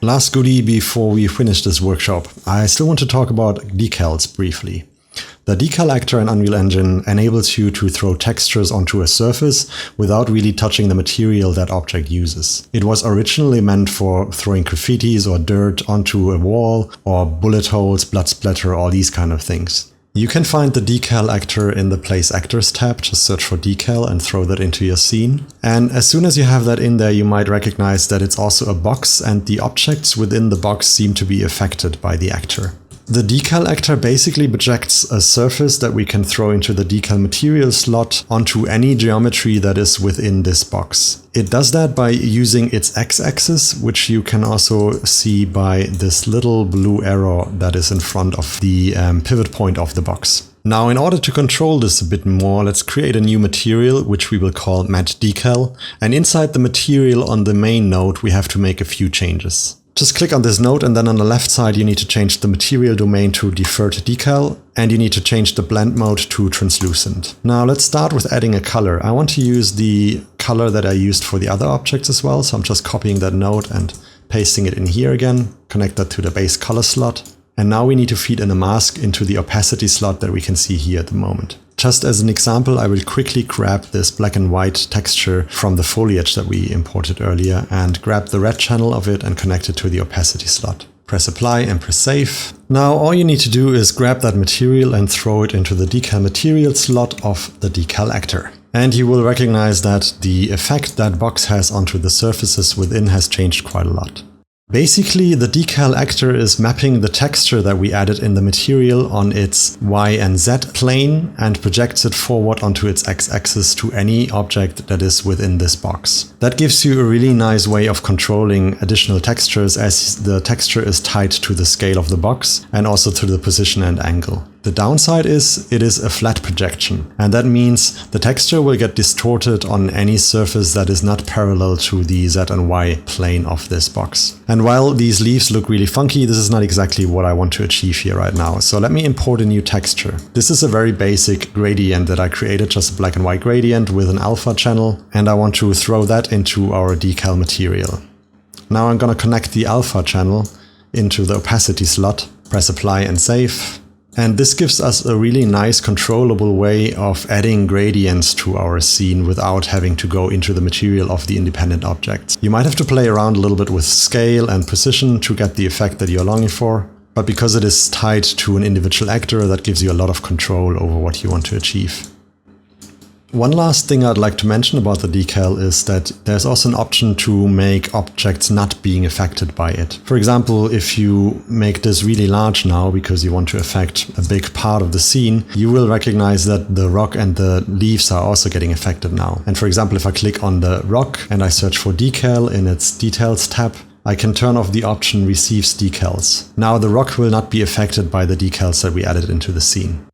Last goodie before we finish this workshop, I still want to talk about decals briefly. The Decal Actor in Unreal Engine enables you to throw textures onto a surface without really touching the material that object uses. It was originally meant for throwing graffitis or dirt onto a wall, or bullet holes, blood splatter, all these kind of things. You can find the Decal Actor in the Place Actors tab, just search for decal and throw that into your scene. And as soon as you have that in there, you might recognize that it's also a box and the objects within the box seem to be affected by the actor. The Decal Actor basically projects a surface that we can throw into the decal material slot onto any geometry that is within this box. It does that by using its x-axis, which you can also see by this little blue arrow that is in front of the pivot point of the box. Now, in order to control this a bit more, let's create a new material, which we will call Matte Decal. And inside the material on the main node, we have to make a few changes. Just click on this node, and then on the left side you need to change the material domain to deferred decal, and you need to change the blend mode to translucent. Now let's start with adding a color. I want to use the color that I used for the other objects as well, so I'm just copying that node and pasting it in here again, connect that to the base color slot. And now we need to feed in a mask into the opacity slot that we can see here at the moment. Just as an example, I will quickly grab this black and white texture from the foliage that we imported earlier and grab the red channel of it and connect it to the opacity slot. Press apply and press save. Now all you need to do is grab that material and throw it into the decal material slot of the Decal Actor. And you will recognize that the effect that box has onto the surfaces within has changed quite a lot. Basically, the Decal Actor is mapping the texture that we added in the material on its Y and Z plane and projects it forward onto its x-axis to any object that is within this box. That gives you a really nice way of controlling additional textures, as the texture is tied to the scale of the box and also to the position and angle. The downside is it is a flat projection, and that means the texture will get distorted on any surface that is not parallel to the Z and Y plane of this box. And while these leaves look really funky, this is not exactly what I want to achieve here right now. So let me import a new texture. This is a very basic gradient that I created, just a black and white gradient with an alpha channel, and I want to throw that into our decal material. Now I'm gonna connect the alpha channel into the opacity slot, press apply and save. And this gives us a really nice controllable way of adding gradients to our scene without having to go into the material of the independent objects. You might have to play around a little bit with scale and position to get the effect that you're longing for, but because it is tied to an individual actor, that gives you a lot of control over what you want to achieve. One last thing I'd like to mention about the decal is that there's also an option to make objects not being affected by it. For example, if you make this really large now because you want to affect a big part of the scene, you will recognize that the rock and the leaves are also getting affected now. And for example, if I click on the rock and I search for decal in its details tab, I can turn off the option receives decals. Now the rock will not be affected by the decals that we added into the scene.